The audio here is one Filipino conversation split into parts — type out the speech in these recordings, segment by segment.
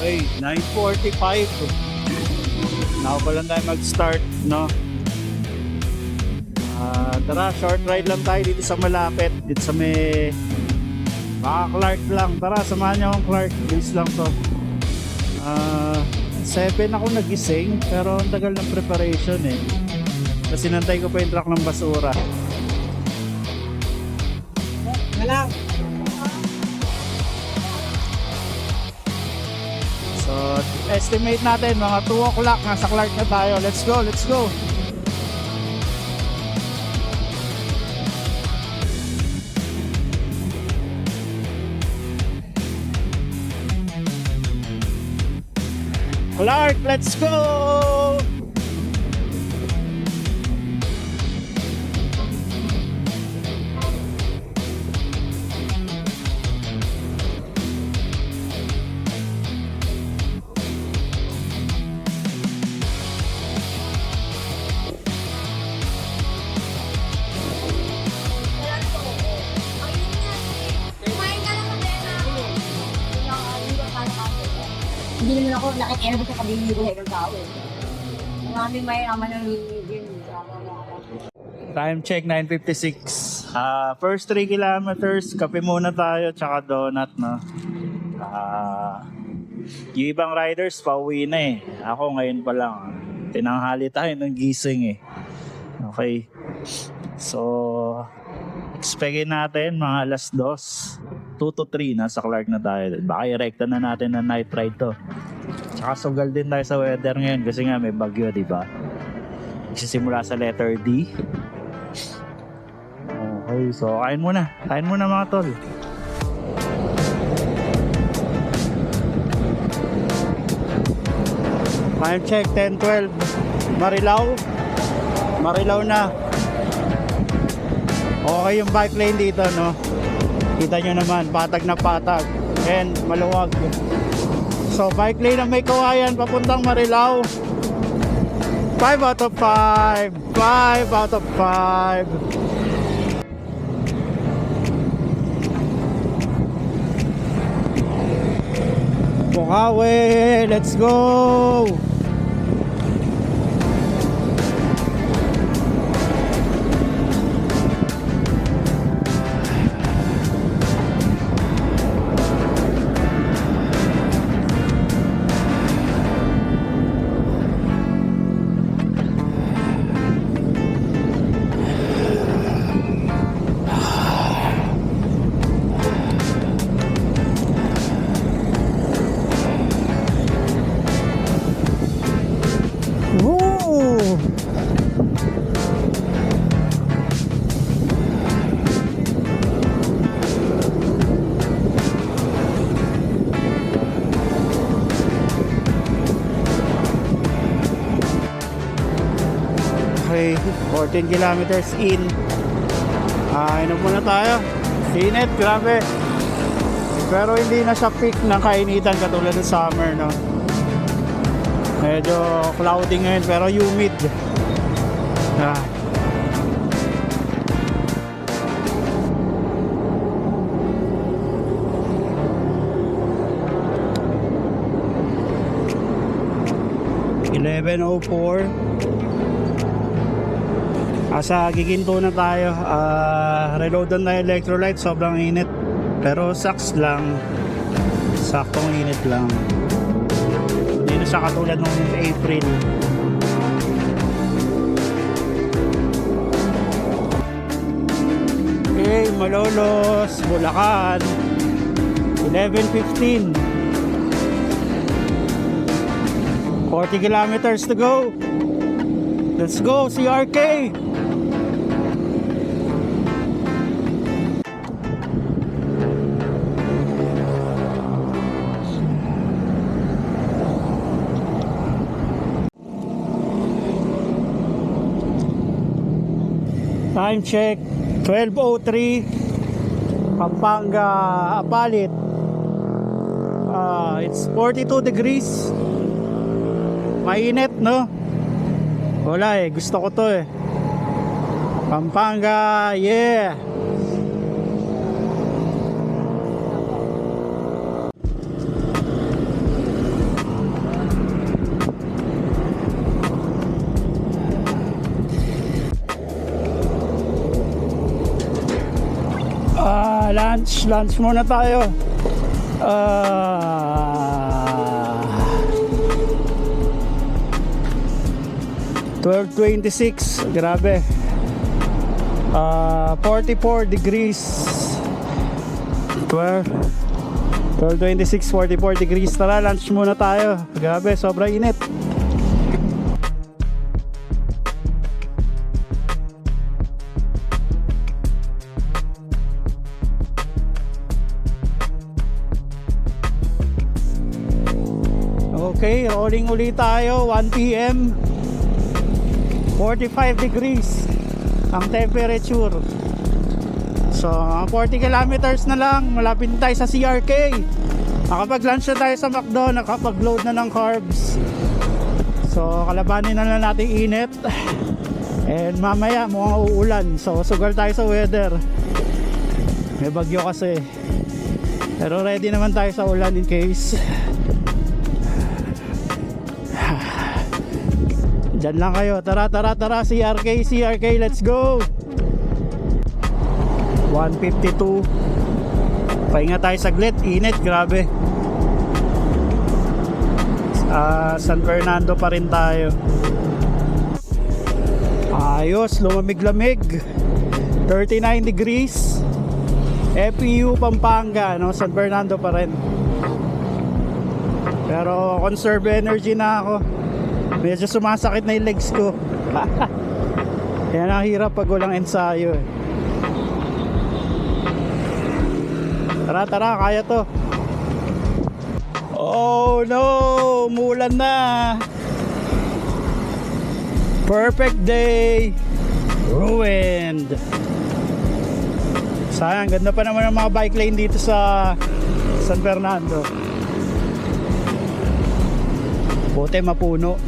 Okay, 9:45. Now pa lang tayo mag-start, no? Tara, short ride lang tayo dito sa malapit. Dito sa may... Clark lang. Tara, samahan niyo akong Clark. Please lang to. 7 ako nagising, pero ang tagal ng preparation eh. Kasi nantay ko pa yung truck ng basura. Wala. So, estimate natin mga 2 o'clock nasa Clark na tayo. Let's go, let's go. Clark, let's go! Hindi naman ako nakikialam sa kabili ko ng tao eh. Maraming mayaman ng lilibin. Time check, 9:56. First 3 kilometers, kape muna tayo, tsaka donut, no? Yung ibang riders, pauwi na eh. Ako ngayon pa lang. Tinanghali tayo ng gising eh. Okay. So, expectin natin mga alas 2. 2 to 3, nasa Clark na tayo. Baka i-recta na natin na night ride to. Tsaka sugal din tayo sa weather ngayon kasi nga may bagyo, di ba? Magsisimula sa letter D. Okay, so kain muna. Kain muna mga tol. Time check, 10:12. Marilao. Marilao na. Okay yung bike lane dito, no? Kita nyo naman, patag na patag and maluwag. So bike lane na may kawayan papuntang Marilao. 5 out of 5. 5 out of 5. Bukawi, let's go. Okay, 14 kilometers in. Inom muna tayo. Sinit, grabe. Pero hindi na siya peak ng kainitan katulad ng summer, no? Medyo cloudy ngayon pero humid. Ah. Asa giginto na tayo. Reloadan na electrolyte, sobrang init. Pero saks lang. Saktong init lang. Hindi na siya katulad nung April. Okay, Malolos, Bulacan. 11:15. 40 kilometers to go. Let's go, CRK! Time check, 12:03. Pampanga, Apalit. It's 42 degrees. Mainit, no? Wala eh, gusto ko to eh. Pampanga, yeah! Lunch muna tayo. Ah, 12:26, grabe. 44 degrees. 12:26, 44 degrees. Tara, lunch muna tayo. Grabe, sobrang init. Okay, rolling ulit tayo. 1 p.m. 45 degrees ang temperature. So, 40 kilometers na lang. Malapit na tayo sa CRK. Nakapag-lunch na tayo sa McDo. Nakapag-load na ng carbs. So, kalabanin na lang natin init. And mamaya mukhang uulan. So, sugal tayo sa weather. May bagyo kasi. Pero ready naman tayo sa ulan in case. Diyan lang kayo. Tara, CRK, let's go. 1:52. Pahinga tayo saglit. Init, grabe. San Fernando pa rin tayo. Ayos, lumamig-lamig. 39 degrees. FPU Pampanga, no? San Fernando pa rin. Pero conserve energy na ako. Medyo sumasakit na yung legs ko. Yan ang hirap pag walang ensayo eh. Tara, kaya to. Oh no, umulan na. Perfect day ruined. Sayang, ganda pa naman ng mga bike lane dito sa San Fernando. Buti mapuno.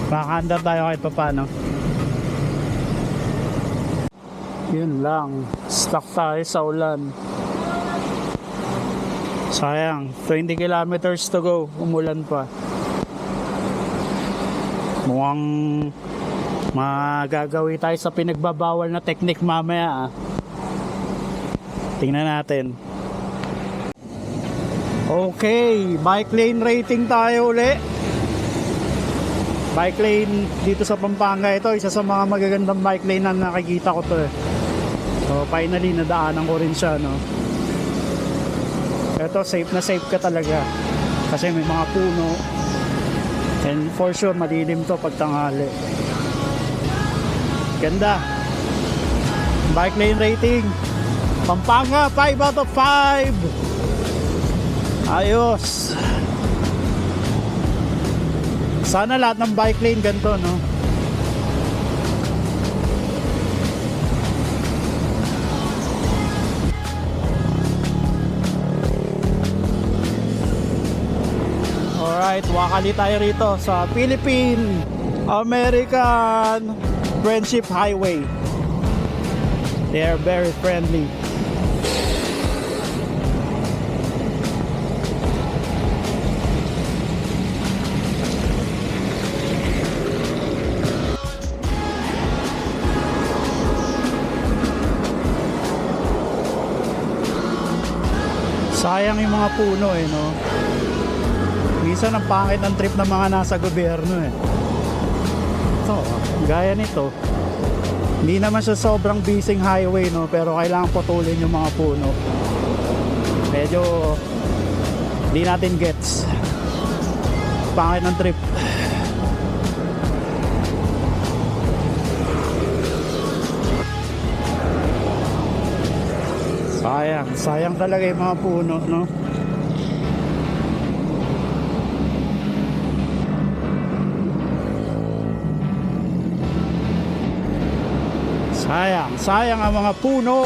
Makaandar tayo kahit papano. Yun lang, stuck tayo sa ulan. Sayang, 20 kilometers to go. Umulan pa. Mukhang magagawi tayo sa pinagbabawal na technique mamaya. Tingnan natin. Okay, bike lane rating tayo uli. Bike lane dito sa Pampanga, ito isa sa mga magagandang bike lane na nakikita ko to eh. So finally nadaanan ko rin siya, no. Ito safe na safe ka talaga kasi may mga puno and for sure madilim to pag tanghali. Ganda. Bike lane rating Pampanga 5 out of 5. Ayos. Sana lahat ng bike lane ganito, no? Alright, wakali tayo rito sa Philippine American Friendship Highway. They are very friendly. Sayang yung mga puno eh, no? Minsan ang pangit ng trip ng mga nasa gobyerno eh. Ito, gaya nito. Hindi naman siya sobrang busy highway, no? Pero kailangan putulin yung mga puno. Medyo hindi natin gets. Pangit ng trip. Sayang talaga yung mga puno, no? Sayang ang mga puno.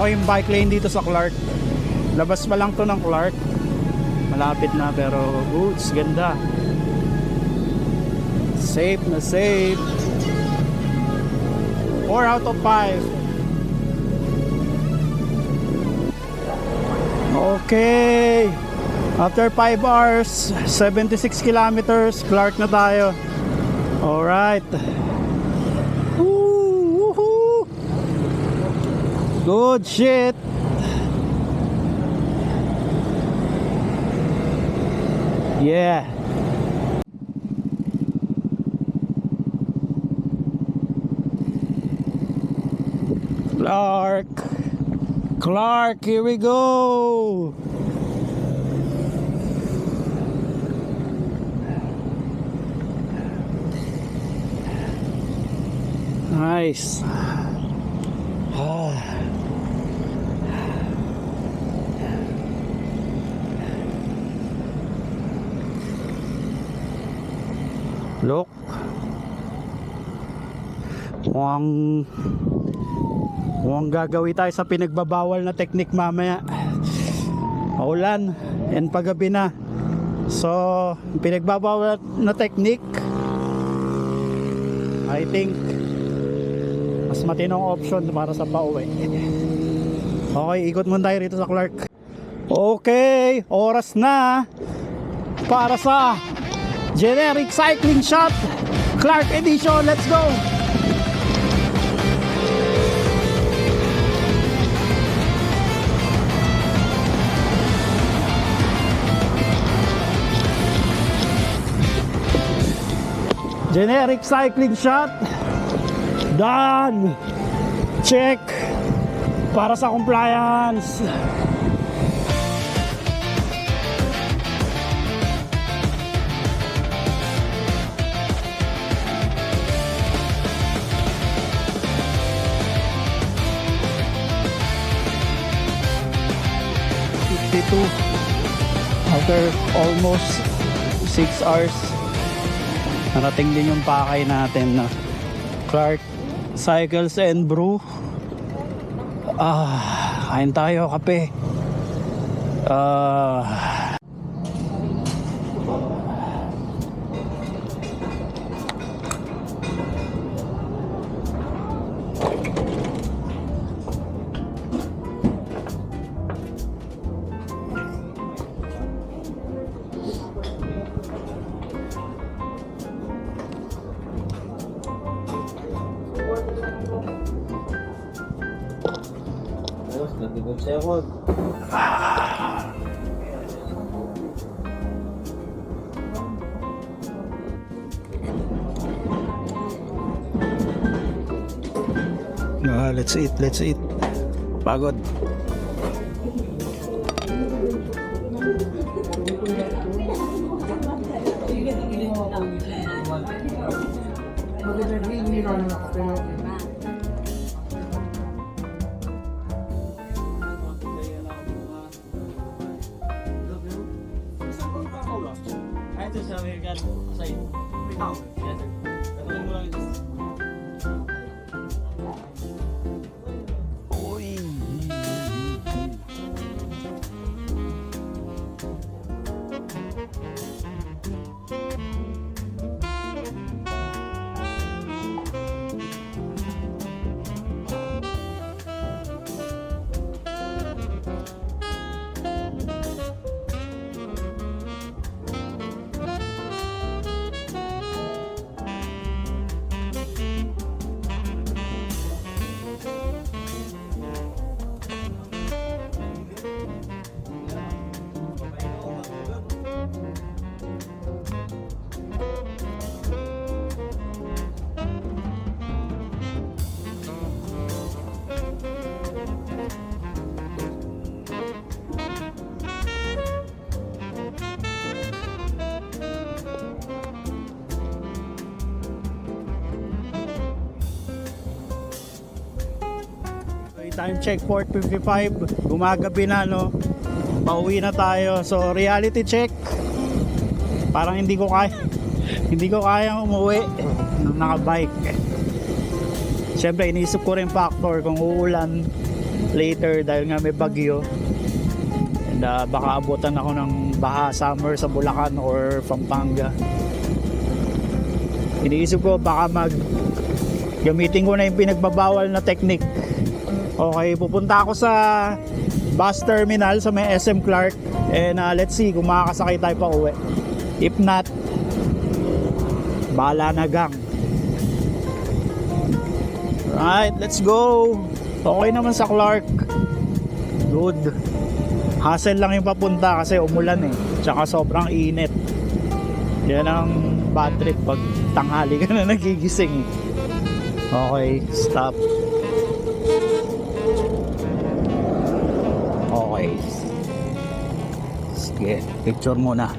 yung bike lane dito sa Clark. Labas pa lang to ng Clark. Malapit na pero goods, ganda. Safe na safe. 4 out of 5. Okay. After 5 hours, 76 kilometers, Clark na tayo. Alright. Woohoo! Good shit. Yeah. Clark, here we go. Nice. Look. Mukhang gagawin tayo sa pinagbabawal na technique mamaya. Maulan and paggabi na. So, pinagbabawal na technique, I think mas matinong option para sa pauwi. Okay, ikot muna tayo rito sa Clark. Okay, oras na para sa Generic Cycling Shot Clark Edition. Let's go! Generic cycling shot. Done. Check. Para sa compliance. After almost 6 hours, narating din yung pakay natin na Clark Cycles and Brew. Kain tayo kape. Let's eat. Pagod. Time check 4:55, gumagabi na, no? Pauwi na tayo. So reality check, parang hindi ko kayang umuwi nung nakabike. Siyempre iniisip ko rin factor kung uulan later dahil nga may bagyo. And baka abutan ako ng baha summer sa Bulacan or Pampanga. Iniisip ko baka gamitin ko na yung pinagbabawal na technique. Okay, pupunta ako sa bus terminal sa may SM Clark and let's see kung makakasakay tayo pa uwi. If not, bahala na gang. Right, let's go. Okay naman sa Clark. Good. Hassle lang yung papunta kasi umulan eh. Tsaka sobrang init. Yan ang bad trip pag tanghali ka na nagigising. Okay, stop. Okay. Sige, picture muna.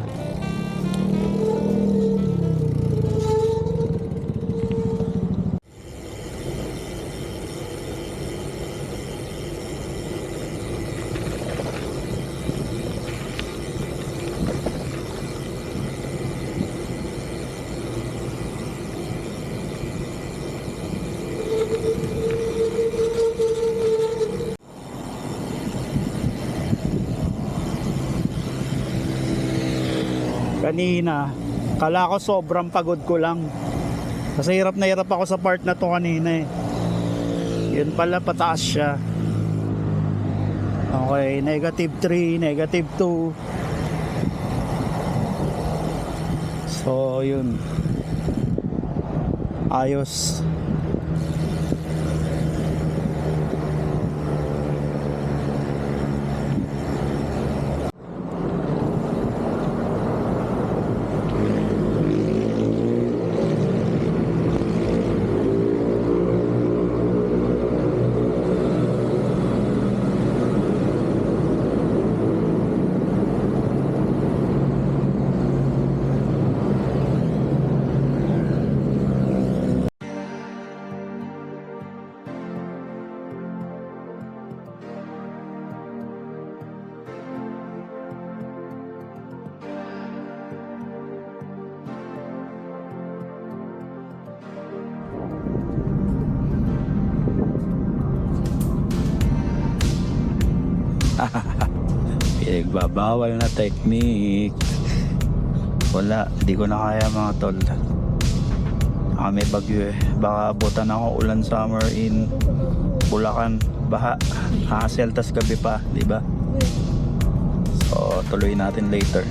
Kanina, kala ko sobrang pagod ko lang. Kasi hirap na hirap ako sa part na to kanina eh. Yun pala pataas siya. Okay, -3, -2. So yun. Ayos. Pinagbabawal na technique. Wala, hindi ko na kaya mga tol. May bagyo eh. Baka abutan ako ulan summer in Bulacan. Baha, hassle tas gabi pa, di ba? So tuloy natin later.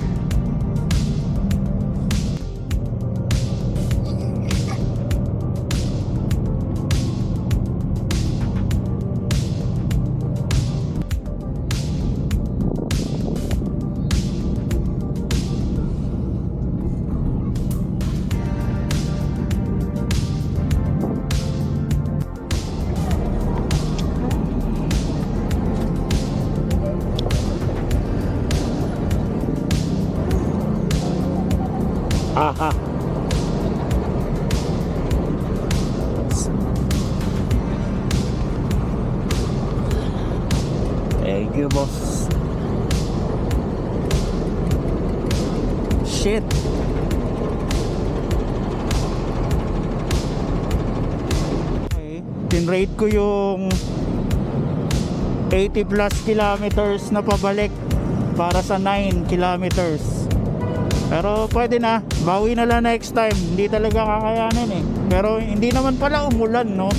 Aha. Thank you, boss. Shit. Okay. Tinrate ko yung 80 plus kilometers na pabalik para sa 9 kilometers. Pero pwede na, bawi na lang next time. Hindi talaga kakayanin eh. Pero hindi naman pala umulan, no?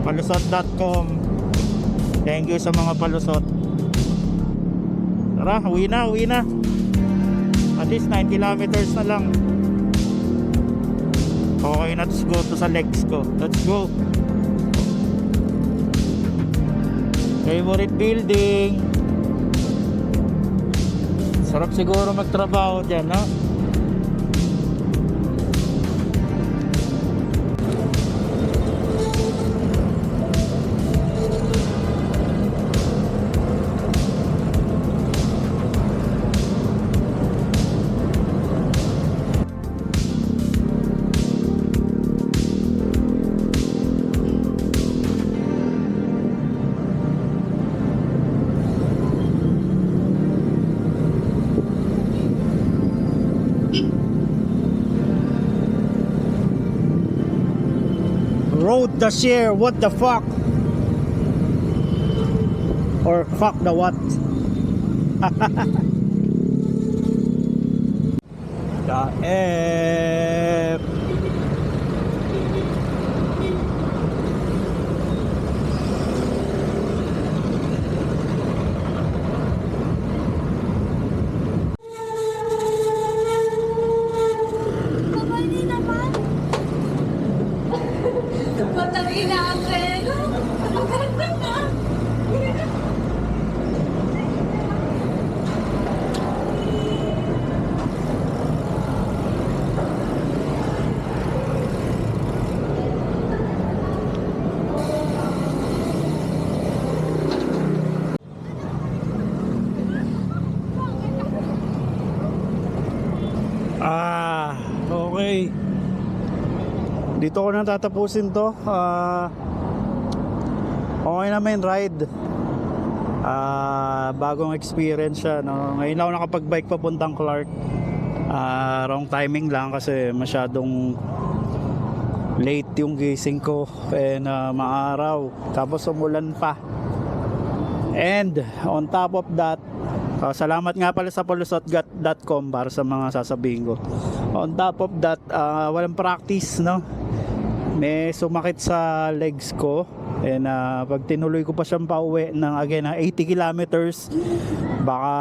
Palusot.com. Thank you sa mga palusot. Tara, uwi na. At least 9 kilometers na lang. Okay, let's go to sa legs ko. Let's go. Favorite building. Sarap siguro magtrabaho dyan, no? Road the share, what the fuck? Or fuck the what. F. Kabali naman. Patabi na ang pelo. Ang ganda na. Okay. Dito ko na tatapusin to. Okay naman ride. Bagong experience siya, no? Ngayon lang ako nakapag-bike papuntang Clark. Wrong timing lang kasi masyadong late yung gising ko and maaraw, tapos umulan pa. And on top of that, salamat nga pala sa polusot.com para sa mga sasabihin ko. On top of that, walang practice, no? May sumakit sa legs ko and pag tinuloy ko pa siyang pauwi ng again 80 kilometers, baka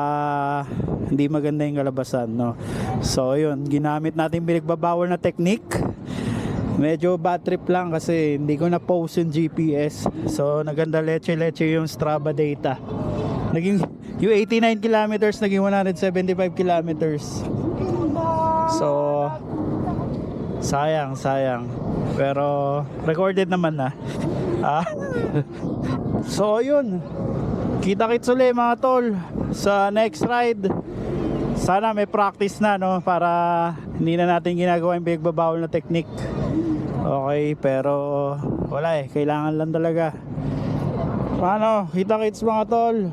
hindi maganda yung kalabasan, no? So yun, ginamit natin pinagbabawal na technique. Medyo bad trip lang kasi hindi ko na post yung GPS. So naganda leche yung Strava data. Naging yung 89 kilometers naging 175 kilometers. So sayang. Pero recorded naman na. So yun. Kita-kits ulit mga tol sa next ride. Sana may practice na, no, para hindi na natin ginagawa yung pinagbabawal na technique. Okay, pero wala kailangan lang talaga. Paano? Kita-kits mga tol.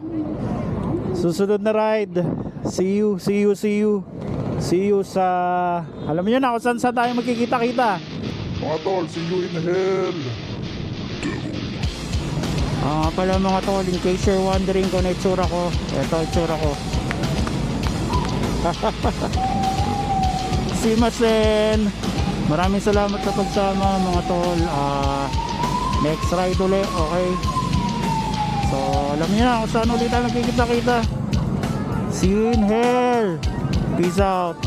Susunod na ride. See you sa, alam niyo na kung saan tayo magkikita-kita. Mga tol, see you in hell. Pala mga tol, in case you're wondering kung ano itsura ko, ito itsura ko. Simasen. Maraming salamat sa pagsama mga tol. Next ride ulit, okay? So alam niyo na kung saan ulit tayo magkikita-kita. See you in hell. Peace out.